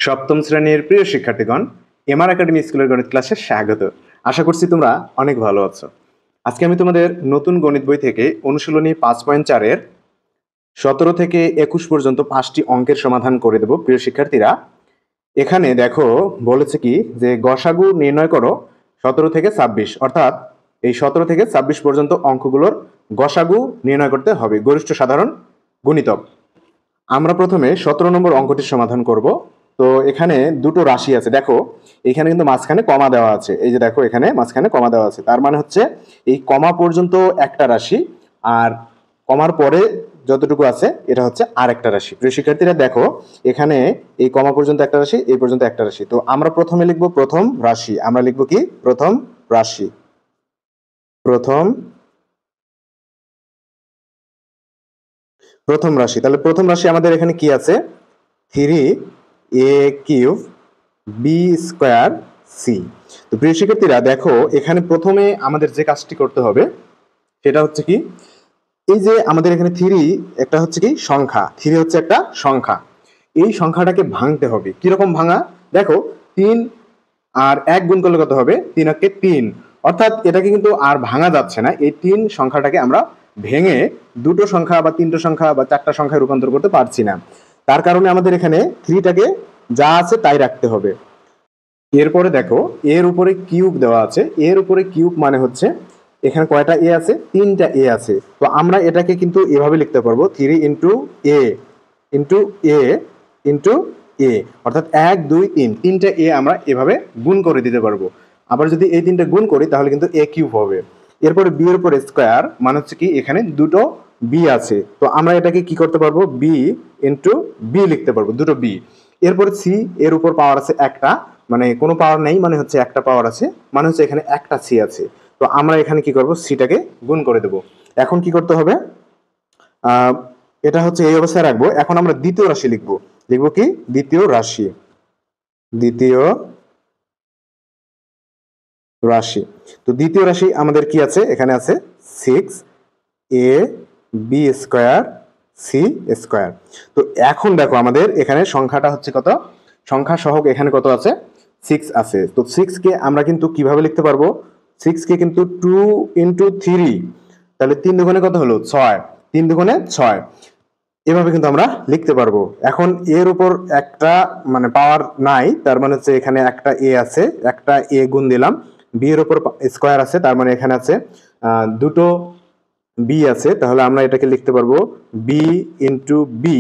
সপ্তম শ্রেণীর প্রিয় শিক্ষার্থীগণ, এমআর একাডেমি স্কুলের গণিত ক্লাসে স্বাগত। আশা করছি তোমরা অনেক ভালো আছো। আজকে আমি তোমাদের নতুন গণিত বই থেকে অনুশীলনী 5.4-এর 17 থেকে 21 পর্যন্ত 5টি অঙ্কের সমাধান করে দেব। প্রিয় শিক্ষার্থীরা, এখানে দেখো বলেছে কি যে গসাগু নির্ণয় করো 17 থেকে 26, অর্থাৎ এই 17 থেকে 26 পর্যন্ত অঙ্কগুলোর গসাগু নির্ণয় করতে হবে, গরিষ্ঠ সাধারণ গুণিতক। আমরা প্রথমে 17 নম্বর অঙ্কটির সমাধান করব। তো এখানে দুটো রাশি আছে, দেখো এখানে কিন্তু মাঝখানে কমা দেওয়া আছে। এই যে দেখো এখানে মাঝখানে কমা দেওয়া আছে, তার মানে হচ্ছে এই কমা পর্যন্ত একটা রাশি আর কমার পরে যতটুকু আছে এটা হচ্ছে আর একটা রাশি। প্রিয় শিক্ষার্থীরা দেখো এখানে এই কমা পর্যন্ত একটা রাশি, এই পর্যন্ত একটা রাশি। তো আমরা প্রথমে লিখবো প্রথম রাশি। আমরা লিখবো কি প্রথম রাশি। প্রথম রাশি, তাহলে প্রথম রাশি আমাদের এখানে কি আছে? 3a³ b²c। তো প্রিয় শিক্ষার্থীরা দেখো এখানে প্রথমে আমাদের যে কাজটি করতে হবে সেটা হচ্ছে কি, এই যে আমাদের এখানে 3 একটা হচ্ছে কি সংখ্যা, 3 হচ্ছে একটা সংখ্যা। এই সংখ্যাটাকে ভাঙতে হবে। কিরকম ভাঙা? দেখো 3 আর 1 গুণ করলে কত হবে? 3 × 3, অর্থাৎ এটাকে কিন্তু আর ভাঙা যাচ্ছে না। এই 3 সংখ্যাটাকে আমরা ভেঙে দুটো সংখ্যা বা তিনটো সংখ্যা বা চারটা সংখ্যায় রূপান্তর করতে পারছি না। তার কারণে আমাদের এখানে 3টাকে যা আছে তাই রাখতে হবে। এরপরে দেখো এর উপরে কিউব দেওয়া আছে। এর উপরে কিউব মানে হচ্ছে এখানে কয়টা এ আছে? 3টা এ আছে। তো আমরা এটাকে কিন্তু এভাবে লিখতে পারবো 3 × a × a, অর্থাৎ 1 2 3, 3টা এ আমরা এভাবে গুণ করে দিতে পারবো। আবার যদি এই 3টা গুণ করি তাহলে কিন্তু a³ হবে। এরপরে বি এর উপরে স্কয়ার মানে হচ্ছে কি এখানে দুটো বি আছে। তো আমরা এটাকে কি করতে পারবো? b × b লিখতে পারবো, দুটো বি। এরপরে সি, এর উপর পাওয়ার আছে একটা, মানে কোনো পাওয়ার নেই, মানে হচ্ছে একটা পাওয়ার আছে, মানে হচ্ছে এখানে একটা সি আছে। তো আমরা এখানে কি করব? সিটাকে গুণ করে দেব। এখন কি করতে হবে? এটা হচ্ছে এই অবস্থায় রাখবো। এখন আমরা দ্বিতীয় রাশি লিখবো। লিখবো কি? দ্বিতীয় রাশি। তো দ্বিতীয় রাশি আমাদের কি আছে? এখানে আছে 6ab² c²। তো এখন দেখো আমাদের এখানে সংখ্যাটা হচ্ছে কত? সংখ্যা সহগ এখানে কত আছে? 6 আছে। তো 6 কে আমরা কিন্তু কিভাবে লিখতে পারবো? 6 কে কিন্তু 2 × 3, তাহলে 3 দুগুণে কত হলো? 6। 3 দুগুণে 6, এভাবে কিন্তু আমরা লিখতে পারবো। এখন এর উপর একটা মানে পাওয়ার নাই, তার মানে হচ্ছে এখানে একটা এ আছে, একটা এ গুণ দিলাম। বি এর উপর স্কয়ার আছে, তার মানে এখানে আছে দুটো বি আছে, তাহলে আমরা এটাকে লিখতে পারবো বি × বি।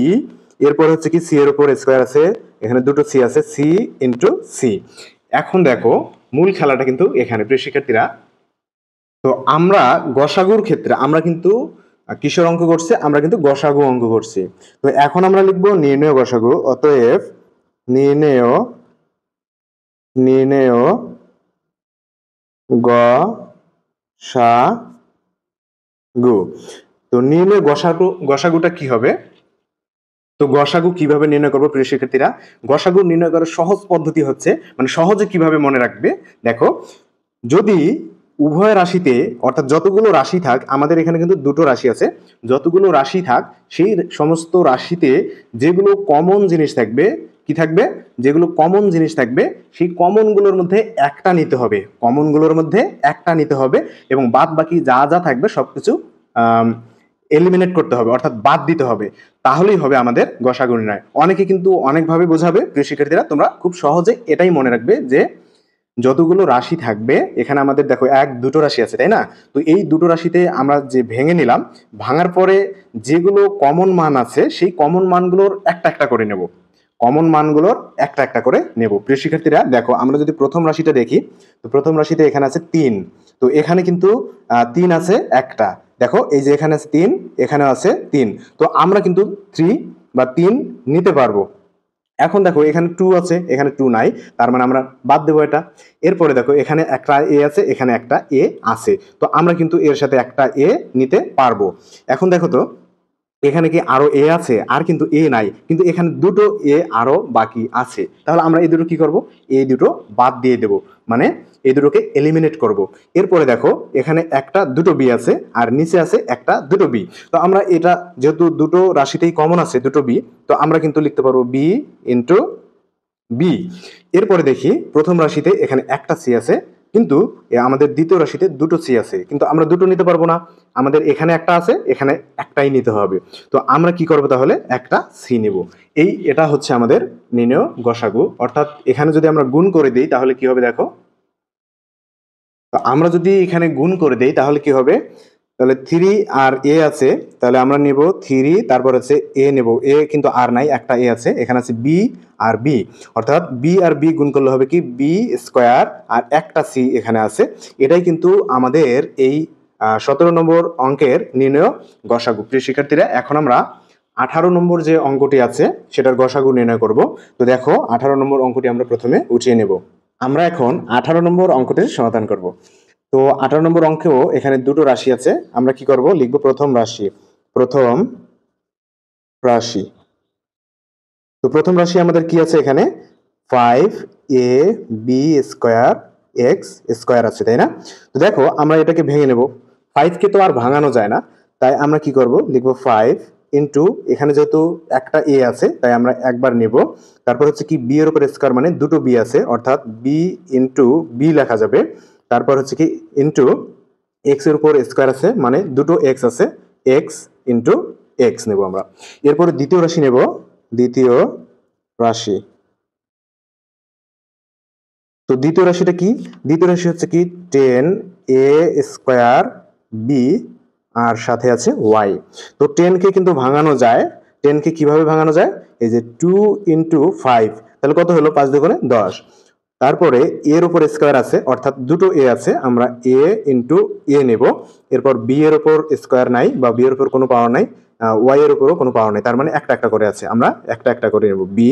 এরপর হচ্ছে কি সি এর উপর স্কয়ার আছে, এখানে দুটো সি আছে, সি × সি। এখন দেখো মূল খেলাটা কিন্তু এখানে। প্রিয় শিক্ষার্থীরা, তো আমরা গসাগুর ক্ষেত্রে আমরা কিন্তু কিশোর অঙ্ক করছি, আমরা কিন্তু গসাগু অঙ্ক করছি। তো এখন আমরা লিখবো নির্ণয় গসাগু। অতএব নির্ণয় গসাগু। তো নির্ণয় গসাগুটা কি হবে? তো গসাগু কিভাবে নির্ণয় করবো প্রিয় শিক্ষার্থীরা? গসাগু নির্ণয় করার সহজ পদ্ধতি হচ্ছে, মানে সহজে কিভাবে মনে রাখবে দেখো, যদি উভয় রাশিতে অর্থাৎ যতগুলো রাশি থাক, আমাদের এখানে কিন্তু দুটো রাশি আছে, যতগুলো রাশি থাক সেই সমস্ত রাশিতে যেগুলো কমন জিনিস থাকবে, কি থাকবে? যেগুলো কমন জিনিস থাকবে সেই কমনগুলোর মধ্যে একটা নিতে হবে, এবং বাদ বাকি যা যা থাকবে সবকিছু এলিমিনেট করতে হবে, অর্থাৎ বাদ দিতে হবে। তাহলেই হবে আমাদের গসাগু নির্ণয়। অনেকে কিন্তু অনেকভাবে বোঝাবে। প্রিয় শিক্ষার্থীরা, তোমরা খুব সহজে এটাই মনে রাখবে যে যতগুলো রাশি থাকবে, এখানে আমাদের দেখো দুটো রাশি আছে, তাই না? তো এই দুটো রাশিতে আমরা যে ভেঙে নিলাম, ভাঙার পরে যেগুলো কমন মান আছে সেই কমন মানগুলোর একটা একটা করে নেব। প্রিয় শিক্ষার্থীরা দেখো, আমরা যদি প্রথম রাশিটা দেখি, তো প্রথম রাশিতে এখানে আছে 3। তো এখানে কিন্তু 3 আছে একটা, দেখো এই যে এখানে আছে 3, এখানে আছে 3। তো আমরা কিন্তু 3 নিতে পারবো। এখন দেখো এখানে 2 আছে, এখানে 2 নাই, তার মানে আমরা বাদ দেবো এটা। এরপরে দেখো এখানে একটা এ আছে, এখানে একটা এ আছে, তো আমরা কিন্তু এর সাথে একটা এ নিতে পারবো। এখন দেখো তো এখানে কি আরো এ আছে? আর কিন্তু এ নাই, কিন্তু এখানে দুটো এ আরো বাকি আছে, তাহলে আমরা এই দুটো কি করব? এই দুটো বাদ দিয়ে দেব, মানে এই দুটোকে এলিমিনেট করব। এরপরে দেখো এখানে দুটো বি আছে, আর নিচে আছে দুটো বি। তো আমরা এটা যেহেতু দুটো রাশিতেই কমন আছে দুটো বি, তো আমরা কিন্তু লিখতে পারবো বি × বি। এরপরে দেখি প্রথম রাশিতে এখানে একটা সি আছে, কিন্তু আমাদের দ্বিতীয় রাশিতে দুটো সি আছে, কিন্তু আমরা দুটো নিতে পারবো না, আমাদের এখানে একটা আছে, এখানে একটাই নিতে হবে। তো আমরা কি করবো তাহলে, একটা সি নেব। এটা হচ্ছে আমাদের নির্ণেয় গসাগু। অর্থাৎ এখানে যদি আমরা গুণ করে দিই তাহলে কি হবে দেখো, তো আমরা যদি এখানে গুণ করে দেই তাহলে কি হবে, তাহলে 3 আর এ আছে, তাহলে আমরা নেব 3, তারপর হচ্ছে এ নেব, এ কিন্তু আর নাই, একটা এ আছে, এখানে আছে বি আর বি, অর্থাৎ বি আর বি গুণ করলে হবে কি বি স্কোয়ার, আর একটা সি এখানে আছে। এটাই কিন্তু আমাদের এই 17 নম্বর অঙ্কের নির্ণয় গসাগু। প্রিয় শিক্ষার্থীরা, এখন আমরা 18 নম্বর যে অঙ্কটি আছে সেটার গসাগু নির্ণয় করব। তো দেখো 18 নম্বর অঙ্কটি আমরা প্রথমে উঠিয়ে নেব। আমরা এখন 18 নম্বর অঙ্কটির সমাধান করব। তো 18 নম্বর অঙ্কেও এখানে দুটো রাশি আছে, আমরা কি করব, লিখব প্রথম রাশি। প্রথম রাশি, তো প্রথম রাশি আমাদের কি আছে এখানে, 5ab স্কোয়ার এক্স স্কোয়ার আছে, তাই না? তো দেখো আমরা এটাকে ভেঙে নেব, 5 কে তো আর ভাঙানো যায় না, তাই আমরা কি করব, লিখব 5 ইন্টু, এখানে যেহেতু একটা এ আছে তাই আমরা একবার নেব, তারপর হচ্ছে কি বি এর উপর স্কোয়ার মানে দুটো বি আছে, অর্থাৎ বি ইন্টু বি লেখা যাবে, তারপর হচ্ছে কি ইন্টু এক্স এর উপর স্কোয়ার আছে মানে দুটো এক্স আছে, এক্স ইন্টু এক্স নেব আমরা। এরপরে দ্বিতীয় রাশি নেব, দ্বিতীয় রাশি। তো দ্বিতীয় রাশিটা কি, দ্বিতীয় রাশি হচ্ছে কি 10a স্কোয়ার বি আর সাথে আছে ওয়াই। তো 10 কে কিন্তু ভাঙানো যায়, 10 কে কিভাবে ভাঙানো যায়, এই যে 2 ইন্টু 5, তাহলে কত হলো, 5 দুগুণে 10। তারপরে এর উপর স্কোয়ার আছে, অর্থাৎ দুটো এ আছে, আমরা এ ইন্টু এ নেব। এরপর বি এর উপর স্কোয়ার নাই বা বি এর উপর কোনো পাওয়ার নাই, ওয়াই এর উপরও কোনো পাওয়ার নাই, তার মানে একটা একটা করে আছে, আমরা একটা একটা করে নেব, বি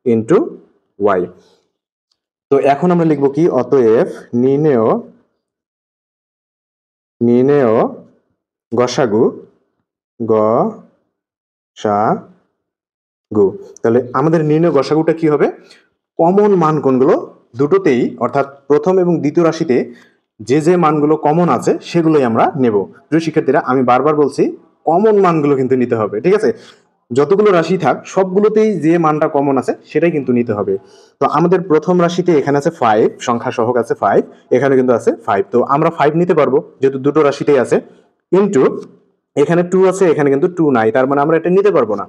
ইন্টু ওয়াই। তো এখন আমরা লিখব কি, অতএব নির্ণেয় গসাগু, গসাগু। তাহলে আমাদের নির্ণেয় গসাগুটা কি হবে, কমন মান কোনগুলো দুটোতেই, অর্থাৎ প্রথম এবং দ্বিতীয় রাশিতে যে যে মানগুলো কমন আছে সেগুলোই আমরা নেব। প্রিয় শিক্ষার্থীরা, আমি বারবার বলছি কমন মানগুলো কিন্তু নিতে হবে, ঠিক আছে? যতগুলো রাশি থাক সবগুলোতেই যে মানটা কমন আছে সেটাই কিন্তু নিতে হবে। তো আমাদের প্রথম রাশিতে এখানে আছে 5, সংখ্যা সহগ আছে 5, এখানে কিন্তু আছে 5, তো আমরা 5 নিতে পারবো যেহেতু দুটো রাশিতেই আছে, ইন্টু এখানে 2 আছে, এখানে কিন্তু 2 নাই, তার মানে আমরা এটা নিতে পারবো না।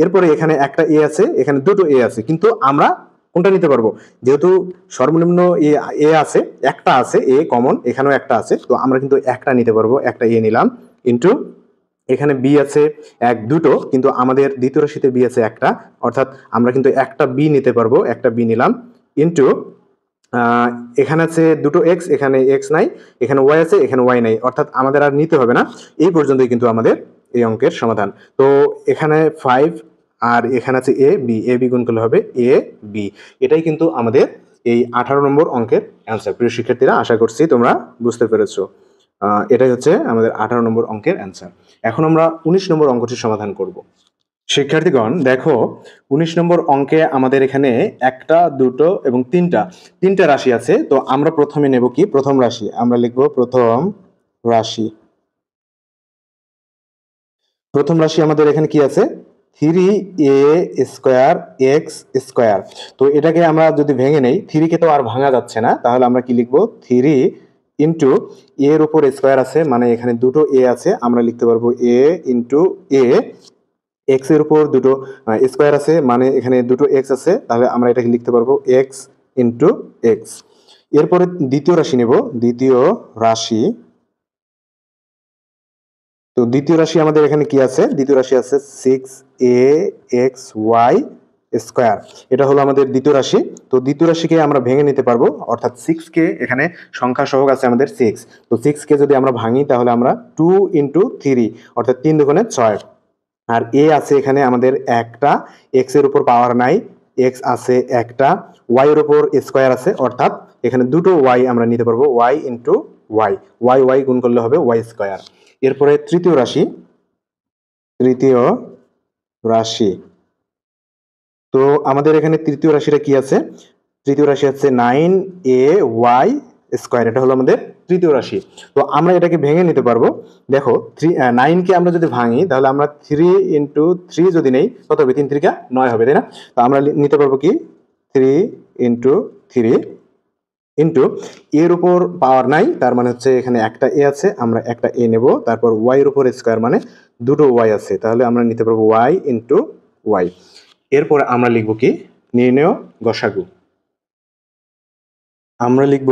এরপরে এখানে একটা এ আছে, এখানে দুটো এ আছে, কিন্তু আমরা কোনটা নিতে পারবো, যেহেতু সর্বনিম্ন এ এ আছে, একটা আছে এ কমন, এখানেও একটা আছে, তো আমরা কিন্তু একটা নিতে পারবো, একটা এ নিলাম, ইন্টু এখানে বি আছে এক দুটো, কিন্তু আমাদের দ্বিতীয় রাশিতে বি আছে একটা, অর্থাৎ আমরা কিন্তু একটা বি নিতে পারবো, একটা বি নিলাম, ইন্টু এখানে আছে দুটো এক্স, এখানে এক্স নাই, এখানে ওয়াই আছে, এখানে ওয়াই নাই, অর্থাৎ আমাদের আর নিতে হবে না। এই পর্যন্তই কিন্তু আমাদের এই অঙ্কের সমাধান। তো এখানে 5 আর এখানে আছে এ বি গুণ করলে হবে এ বি। এটাই কিন্তু আমাদের এই 18 নম্বর অঙ্কের অ্যান্সার। প্রিয় শিক্ষার্থীরা, আশা করছি তোমরা বুঝতে পেরেছো। এটাই হচ্ছে আমাদের 18 নম্বর অঙ্কের অ্যান্সার। এখন আমরা 19 নম্বর অঙ্কটির সমাধান করব। শিক্ষার্থীগণ দেখো, 19 নম্বর অঙ্কে আমাদের এখানে একটা দুটো এবং তিনটা রাশি আছে। তো আমরা প্রথমে নেব কি, প্রথম রাশি, আমরা লিখব প্রথম রাশি। প্রথম রাশি আমাদের এখানে কি আছে, 3a স্কোয়ার এক্স স্কোয়ার। তো এটাকে আমরা যদি ভেঙে নেই, 3 কে তো আর ভাঙা যাচ্ছে না, তাহলে আমরা কি লিখবো, 3 ইন্টু এর উপর স্কোয়ার আছে মানে এখানে দুটো এ আছে, আমরা লিখতে পারবো এ ইন্টু এ, এক্স এর উপর দুটো স্কোয়ার আছে মানে এখানে দুটো এক্স আছে, তাহলে আমরা এটাকে লিখতে পারবো এক্স ইন্টু এক্স। এরপরে দ্বিতীয় রাশি নেব, দ্বিতীয় রাশি। তো দ্বিতীয় রাশি আমাদের এখানে কি আছে, দ্বিতীয় রাশি আছে 6axy স্কোয়ার, এটা হলো আমাদের দ্বিতীয় রাশি। তো দ্বিতীয় রাশিকে আমরা ভেঙে নিতে পারবো, অর্থাৎ 6 কে এখানে সংখ্যা সহগ আছে আমাদের 6, তো 6 কে যদি আমরা ভাঙি তাহলে আমরা 2 ইন্টু 3, অর্থাৎ 3 দুগুণে 6, আর এ আছে এখানে আমাদের একটা, এক্স এর উপর পাওয়ার নাই, এক্স আছে একটা, ওয়াই এর উপর স্কোয়ার আছে, অর্থাৎ এখানে দুটো ওয়াই আমরা নিতে পারবো, Y into Y, Y Y গুণ করলে হবে ওয়াই স্কোয়ার। এরপরে তৃতীয় রাশি, তৃতীয় রাশি। তো আমাদের এখানে তৃতীয় রাশিটা কি আছে, তৃতীয় রাশি আছে 9ay স্কোয়ার, এটা হলো আমাদের তৃতীয় রাশি। তো আমরা এটাকে ভেঙে নিতে পারবো। দেখো 9 কে আমরা যদি ভাঙি তাহলে আমরা 3 ইন্টু 3 যদি নেই কত হবে, 3 3 9 হবে, তাই না? তো আমরা নিতে পারবো কি 3 ইন্টু 3 ইন্টু এর উপর পাওয়ার নাই, তার মানে হচ্ছে এখানে একটা এ আছে, আমরা একটা এ নেব, তারপর ওয়াই এর উপর স্কোয়ার মানে দুটো ওয়াই আছে, তাহলে আমরা নিতে পারবো ওয়াই ইন্টু ওয়াই। এরপর আমরা লিখব কি, নির্ণেয় গসাগু। আমরা লিখব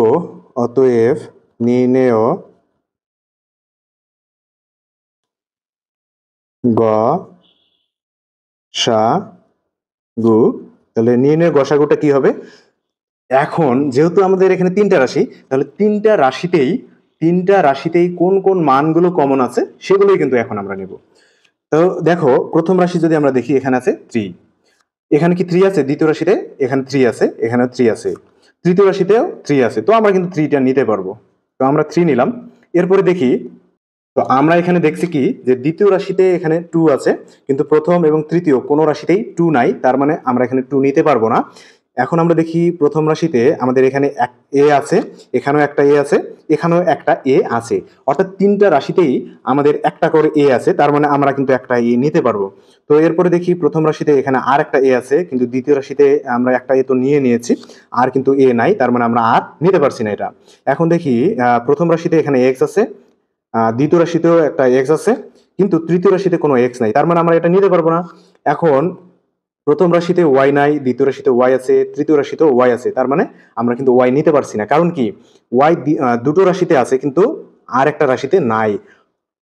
অতএব নির্ণেয় গসাগু। তাহলে নির্ণেয় গসাগুটা কি হবে? এখন যেহেতু আমাদের এখানে তিনটা রাশি, তাহলে তিনটা রাশিতেই কোন কোন মানগুলো কমন আছে সেগুলোই কিন্তু এখন আমরা নেব। তো দেখো, প্রথম রাশি যদি আমরা দেখি, এখানে আছে 3, এখানে কি 3 আছে? দ্বিতীয় রাশিতে এখানে 3 আছে, এখানেও 3 আছে, তৃতীয় রাশিতেও 3 আছে, তো আমরা কিন্তু 3টা নিতে পারবো। তো আমরা 3 নিলাম। এরপরে দেখি, তো আমরা এখানে দেখছি কি যে দ্বিতীয় রাশিতে এখানে 2 আছে, কিন্তু প্রথম এবং তৃতীয় কোনো রাশিতেই 2 নাই, তার মানে আমরা এখানে 2 নিতে পারবো না। এখন আমরা দেখি প্রথম রাশিতে আমাদের এখানে এক এ আছে, এখানেও একটা এ আছে, এখানেও একটা এ আছে, অর্থাৎ তিনটা রাশিতেই আমাদের একটা করে এ আছে, তার মানে আমরা কিন্তু একটা এ নিতে পারবো। তো এরপরে দেখি প্রথম রাশিতে এখানে আর একটা এ আছে, কিন্তু দ্বিতীয় রাশিতে আমরা একটা এ তো নিয়েছি, আর কিন্তু এ নাই, তার মানে আমরা আর নিতে পারছি না এটা। এখন দেখি প্রথম রাশিতে এখানে এক্স আছে, দ্বিতীয় রাশিতেও একটা এক্স আছে, কিন্তু তৃতীয় রাশিতে কোনো এক্স নাই, তার মানে আমরা এটা নিতে পারবো না। এখন প্রথম রাশিতে ওয়াই নাই, দ্বিতীয় রাশিতে ওয়াই আছে, তৃতীয় রাশিতেও ওয়াই আছে, তার মানে আমরা কিন্তু ওয়াই নিতে পারছি না। কারণ কি, ওয়াই দুটো রাশিতে আছে কিন্তু আর একটা রাশিতে নাই,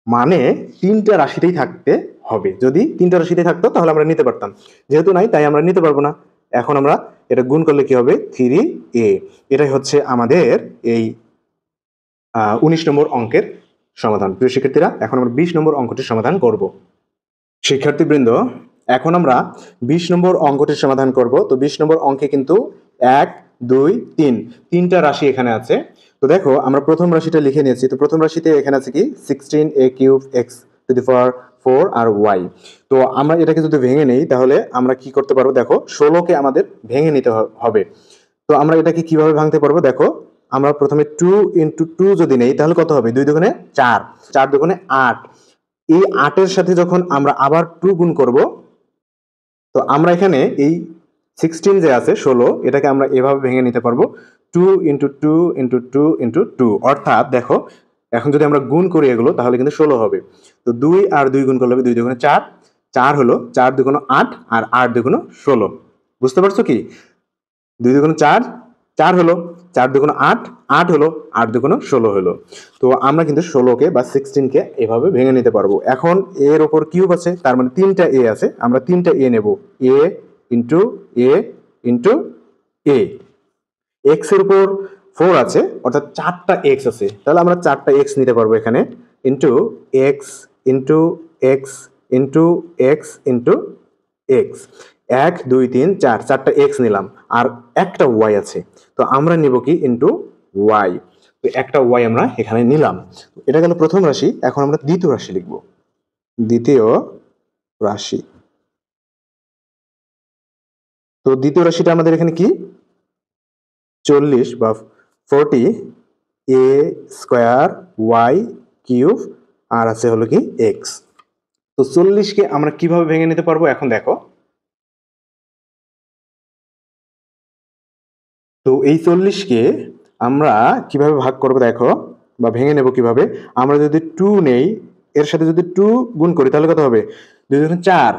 মানে তিনটা রাশিতেই থাকতে হবে। যদি তিনটা রাশিতে থাকতো তাহলে আমরা নিতে পারতাম, যেহেতু নাই তাই আমরা নিতে পারবো না। এখন আমরা এটা গুণ করলে কি হবে, 3a। এটাই হচ্ছে আমাদের এই 19 নম্বর অঙ্কের সমাধান। প্রিয় শিক্ষার্থীরা, এখন আমরা 20 নম্বর অঙ্কটির সমাধান করব। শিক্ষার্থীবৃন্দ, এখন আমরা 20 নম্বর অঙ্কটির সমাধান করব। তো 20 নম্বর অঙ্কে কিন্তু 1 2 3 তিনটা রাশি এখানে আছে। তো দেখো, আমরা প্রথম রাশিটা লিখে নিয়েছি। তো প্রথম রাশিতে এখানে আছে কি 16a³ x⁴ আর y। তো আমরা এটাকে যদি ভেঙে নেই তাহলে আমরা কি করতে পারবো, দেখো 16কে আমাদের ভেঙে নিতে হবে। তো আমরা এটাকে কিভাবে ভাঙতে পারবো, দেখো আমরা প্রথমে 2 ইন্টু 2 যদি নেই তাহলে কত হবে, 2 দুগুণে 4, 4 দুগুণে 8। এই 8-এর সাথে যখন আমরা আবার 2 গুণ করব, তো আমরা এখানে এই 16 যে আছে 16, এটাকে আমরা এভাবে ভেঙে নিতে পারবো 2 ইন্টু 2 ইন্টু 2 ইন্টু 2। অর্থাৎ দেখো, এখন যদি আমরা গুণ করি এগুলো তাহলে কিন্তু 16 হবে। তো 2 আর 2 গুণ করলে হবে 2 দুগুণে 4, 4 হলো, 4 দুগুণ 8 আর 8 দুগুণ 16। বুঝতে পারছো কি, 2 দুগুণ 4, 4 হলো, 4 দুগুণ 8, 8 হলো, 8 দুগুণ 16 হলো। তো আমরা কিন্তু 16কে বা 16কে এভাবে ভেঙে নিতে পারবো। এখন এর ওপর কিউব আছে, তার মানে তিনটা এ আছে, আমরা তিনটা এ নেব, এ ইন্টু এ ইন্টু এ। এক্স এর উপর 4 আছে, অর্থাৎ 4টা এক্স আছে, তাহলে আমরা 4টা এক্স নিতে পারবো এখানে, into x into x into x into x. 1 2 3 4, 4টা এক্স নিলাম, আর একটা ওয়াই আছে, তো আমরা নিব কি, ইন্টু ওয়াই। তো একটা ওয়াই আমরা এখানে নিলাম। এটা গেল প্রথম রাশি। এখন আমরা দ্বিতীয় রাশি লিখব। দ্বিতীয় রাশি, তো দ্বিতীয় রাশিটা আমাদের এখানে কি, 40 বা 40a² y³ আর আছে হলো কি এক্স। তো 40কে আমরা কিভাবে ভেঙে নিতে পারবো, এখন দেখো। তো এই 40কে আমরা কিভাবে ভাগ করবো দেখো, বা ভেঙে নেব কিভাবে। আমরা যদি 2 নেই, এর সাথে যদি 2 গুণ করি তাহলে কত হবে, 2 দুগুণ 4।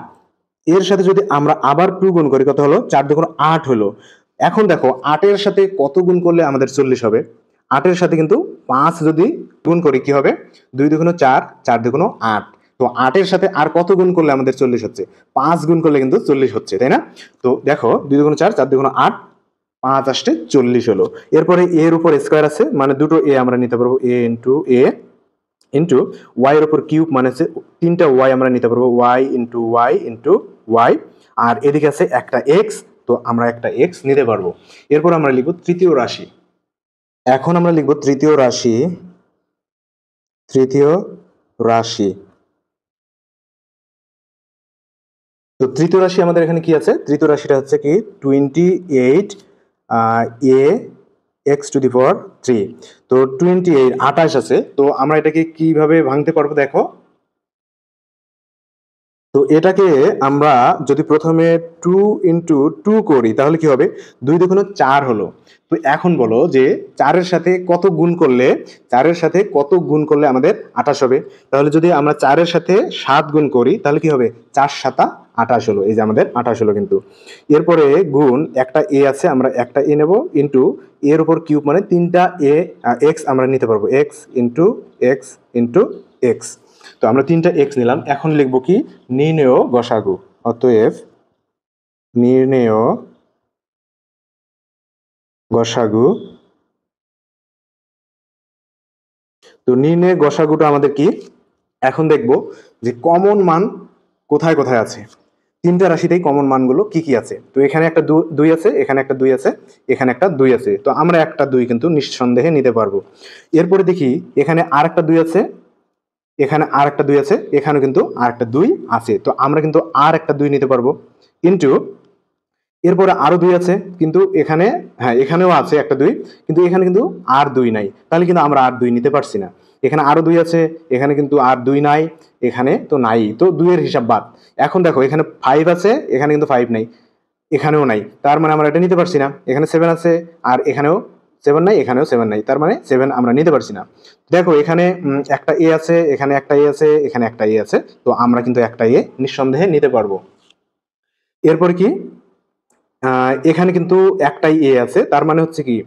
এর সাথে যদি আমরা আবার 2 গুণ করি, কত হলো, 4 দুগুণ 8 হলো। এখন দেখো, 8-এর সাথে কত গুণ করলে আমাদের 40 হবে, 8-এর সাথে কিন্তু 5 যদি গুণ করি কি হবে, 2 দুগুণ 4, 4 দুগুণ 8। তো 8-এর সাথে আর কত গুণ করলে আমাদের 40 হচ্ছে, 5 গুণ করলে কিন্তু 40 হচ্ছে, তাই না? তো দেখো, 2 দুগুণ 4, 4 দুগুণ 8, 5 আসতে 40 হলো। এরপরে এর উপর স্কোয়ার আছে, মানে দুটো এ আমরা নিতে পারবো, এ ইন্টু এ ইন্টু ওয়াই এর উপর কিউব, মানে হচ্ছে তিনটা ওয়াই আমরা নিতে পারবো, Y into Y into Y. আর এদিকে আছে একটা এক্স, তো আমরা একটা এক্স নিতে পারবো। এরপর আমরা লিখবো তৃতীয় রাশি। এখন আমরা লিখবো তৃতীয় রাশি। তৃতীয় রাশি, তো তৃতীয় রাশি আমাদের এখানে কি আছে, তৃতীয় রাশিটা হচ্ছে কি 28 a x⁴। তো 28 28 আছে, তো আমরা এটাকে কিভাবে ভাঙতে পারবো দেখো। তো এটাকে আমরা যদি প্রথমে 2 ইন্টু 2 করি তাহলে কি হবে, 2 দুগুণে 4 হলো। তো এখন বলো যে 4-এর সাথে কত গুণ করলে, 4-এর সাথে কত গুণ করলে আমাদের 28 হবে। তাহলে যদি আমরা 4-এর সাথে 7 গুণ করি তাহলে কি হবে, 4 7 28 হলো। এই যে আমাদের 28 হলো কিন্তু। এরপরে গুণ একটা এ আছে, আমরা একটা এ নেব, ইন্টু এর উপর কিউব মানে 3টা এ এক্স আমরা নিতে পারবো, x into x into x. তো আমরা 3টা এক্স নিলাম। এখন লিখবো কি, নির্ণেয় গসাগু। অতএব নির্ণেয় গসাগু। তো নির্ণয় গসাগুটা আমাদের কি, এখন দেখবো যে কমন মান কোথায় কোথায় আছে, 3টা রাশিতেই কমন মানগুলো কি কি আছে। তো এখানে একটা 2 আছে, এখানে একটা 2 আছে, এখানে একটা 2 আছে। তো আমরা একটা 2 কিন্তু নিঃসন্দেহে নিতে পারবো। এরপরে দেখি এখানে আর একটা 2 আছে, এখানে আর একটা 2 আছে, এখানে কিন্তু আর একটা 2 আছে। তো আমরা কিন্তু আর একটা 2 নিতে পারবো। কিন্তু এরপরে আরো 2 আছে, কিন্তু এখানে, হ্যাঁ এখানেও আছে একটা 2, কিন্তু এখানে কিন্তু আর 2 নাই। তাহলে কিন্তু আমরা আর 2 নিতে পারছি না। এখানে আরো 2 আছে, এখানে কিন্তু আর 2 নাই, এখানে তো নাই। তো 2 এর হিসাব বাদ। এখন দেখো এখানে 5 আছে, এখানে কিন্তু 5 নাই, এখানেও নাই। তার মানে আমরা এটা নিতে পারছি না। এখানে 7 আছে, আর এখানেও 7 নাই, এখানেও 7 নাই। তার মানে 7 আমরা নিতে পারছি না। দেখো এখানে একটা এ আছে, এখানে একটা এ আছে, এখানে একটা এ আছে। তো আমরা কিন্তু একটা এ নিঃসন্দেহে নিতে পারবো। এরপর কি, এখানে কিন্তু একটাই এ আছে। তার মানে হচ্ছে কি,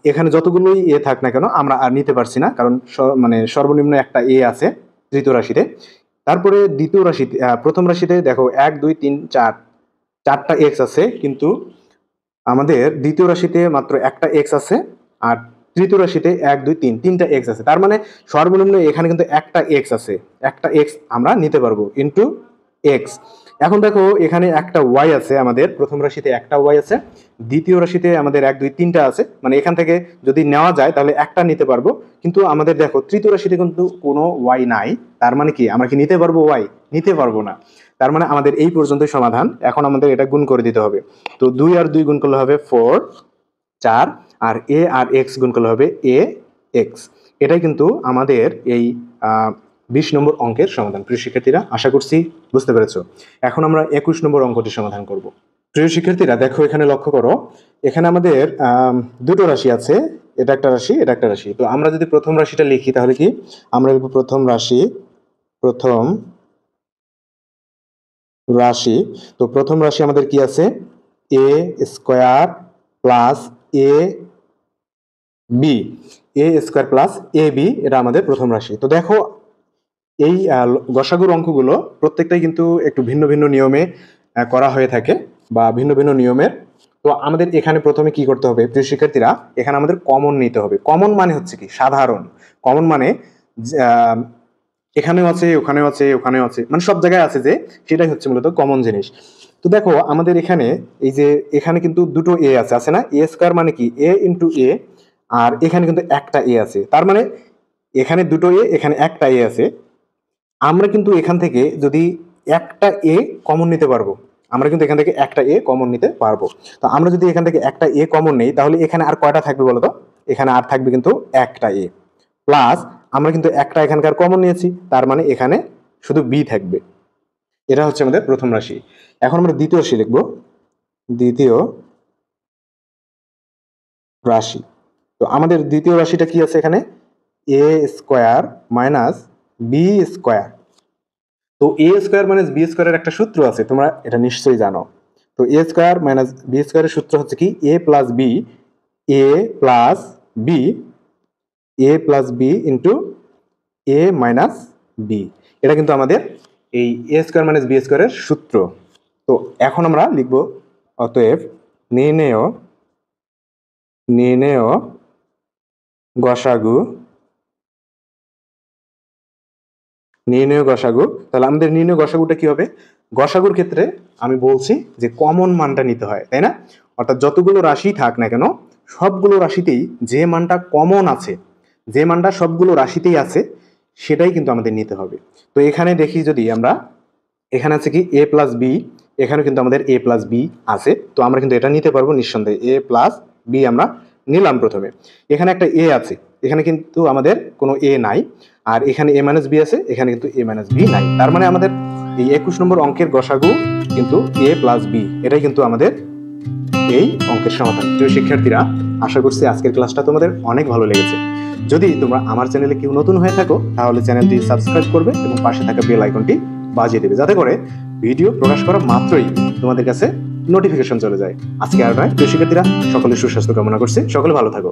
এখানে যতগুলোই এ থাক না কেন আমরা আর নিতে পারছি না, কারণ মানে সর্বনিম্ন একটা এ আছে তৃতীয় রাশিতে। তারপরে দ্বিতীয় রাশিতে, প্রথম রাশিতে দেখো 1 2 3 4, 4টা এক্স আছে, কিন্তু আমাদের দ্বিতীয় রাশিতে মাত্র একটা এক্স আছে। আর তৃতীয় রাশিতে 1 2 3, 3টা এক্স আছে। তার মানে সর্বনিম্ন এখানে কিন্তু একটা এক্স আছে, একটা এক্স আমরা নিতে পারবো ইন্টু এক্স। এখন দেখো এখানে একটা ওয়াই আছে, আমাদের প্রথম রাশিতে একটা ওয়াই আছে, দ্বিতীয় রাশিতে আমাদের 1 2 3টা আছে। মানে এখান থেকে যদি নেওয়া যায় তাহলে একটা নিতে পারবো, কিন্তু আমাদের দেখো তৃতীয় রাশিতে কিন্তু কোনো ওয়াই নাই। তার মানে কি, আমরা কি নিতে পারবো ওয়াই? নিতে পারবো না। তার মানে আমাদের এই পর্যন্তই সমাধান। এখন আমাদের এটা গুণ করে দিতে হবে। তো 2 আর 2 গুণ করলে হবে 4, 4, আর এ আর এক্স গুণ করলে হবে এ এক্স। এটাই কিন্তু আমাদের এই 20 নম্বর অঙ্কের সমাধান। প্রিয় শিক্ষার্থীরা, আশা করছি বুঝতে পেরেছো। এখন আমরা 21 নম্বর অঙ্কটি সমাধান করব। প্রিয় শিক্ষার্থীরা দেখো, এখানে লক্ষ্য করো, এখানে আমাদের দুটো রাশি আছে, এটা একটা রাশি, এটা একটা রাশি। তো আমরা যদি প্রথম রাশিটা লিখি তাহলে কি, আমরা লিখব প্রথম রাশি, প্রথম রাশি। তো প্রথম রাশি আমাদের কি আছে, এ square plus A B, A square plus A B, এটা আমাদের প্রথম রাশি। তো দেখো এই গসাগুর অঙ্কগুলো প্রত্যেকটাই কিন্তু একটু ভিন্ন ভিন্ন নিয়মে করা হয়ে থাকে, বা ভিন্ন ভিন্ন নিয়মের। তো আমাদের এখানে প্রথমে কি করতে হবে প্রিয় শিক্ষার্থীরা, এখানে আমাদের কমন নিতে হবে। কমন মানে হচ্ছে কি, সাধারণ। কমন মানে এখানেও আছে, ওখানেও আছে, ওখানেও আছে, মানে সব জায়গায় আছে যে, সেটাই হচ্ছে মূলত কমন জিনিস। তো দেখো আমাদের এখানে এই যে, এখানে কিন্তু দুটো এ আছে, আছে না? এ স্কোয়ার মানে কি, এ ইন্টু এ, আর এখানে কিন্তু একটা এ আছে। তার মানে এখানে দুটো এ, এখানে একটা এ আছে। আমরা কিন্তু এখান থেকে যদি একটা এ কমন নিতে পারবো, আমরা কিন্তু এখান থেকে একটা এ কমন নিতে পারবো। তো আমরা যদি এখান থেকে একটা এ কমন নেই তাহলে এখানে আর কয়টা থাকবে বলো তো? এখানে আর থাকবে কিন্তু একটা এ, প্লাস আমরা কিন্তু একটা এখানকার কমন নিয়েছি, তার মানে এখানে শুধু বি থাকবে। এটা হচ্ছে আমাদের প্রথম রাশি। এখন আমরা দ্বিতীয় রাশি লিখবো, দ্বিতীয় রাশি। তো আমাদের দ্বিতীয় রাশিটা কি আছে এখানে, এ স্কোয়ার মাইনাস বি স্কোয়ার। তো এ স্কোয়ার মাইনাস বি স্কোয়ারের একটা সূত্র আছে, তোমরা এটা নিশ্চয়ই জানো। তো এ স্কোয়ার মাইনাস বি স্কোয়ারের সূত্র হচ্ছে কি, এ প্লাস বি, এ প্লাস বি, এ প্লাস বি ইন্টু এ মাইনাস বি। এটা কিন্তু আমাদের এই এ স্কোয়ার মাইনাস বি স্কোয়ারের সূত্র। তো এখন আমরা লিখব, অতএব নির্ণেয় নির্ণেয় গসাগু, নির্ণয় গসাগু। তাহলে আমাদের নির্ণয় গসাগুটা কি হবে? গসাগুর ক্ষেত্রে আমি বলছি যে কমন মানটা নিতে হয়, তাই না? অর্থাৎ যতগুলো রাশি থাক না কেন, সবগুলো রাশিতেই যে মানটা কমন আছে, যে মানটা সবগুলো রাশিতেই আছে, সেটাই কিন্তু আমাদের নিতে হবে। তো এখানে দেখি যদি আমরা, এখানে আছে কি এ প্লাস বি, এখানে কিন্তু আমাদের এ প্লাস বি আছে। তো আমরা কিন্তু এটা নিতে পারবো নিঃসন্দেহে, এ প্লাস বি আমরা নিলাম প্রথমে। এখানে একটা এ আছে, এখানে কিন্তু আমাদের কোনো এ নাই, আর এখানে এ মাইনাস বি আছে, এখানে কিন্তু এ মাইনাস বি নাই। তার মানে আমাদের এই 21 নম্বর অঙ্কের গসাগু কিন্তু এ প্লাস বি, এটাই কিন্তু আমাদের এই অঙ্কের সমাধান। প্রিয় শিক্ষার্থীরা, আশা করছি আজকের ক্লাসটা তোমাদের অনেক ভালো লেগেছে। যদি তোমরা আমার চ্যানেলে কেউ নতুন হয়ে থাকো তাহলে চ্যানেলটি সাবস্ক্রাইব করবে এবং পাশে থাকা বেল আইকনটি বাজিয়ে দেবে, যাতে করে ভিডিও প্রকাশ করা মাত্রই তোমাদের কাছে নোটিফিকেশন চলে যায়। আজকে আর নয়, প্রিয় শিক্ষার্থীরা, সকলের সুস্বাস্থ্য কামনা করছি, সকলে ভালো থাকো।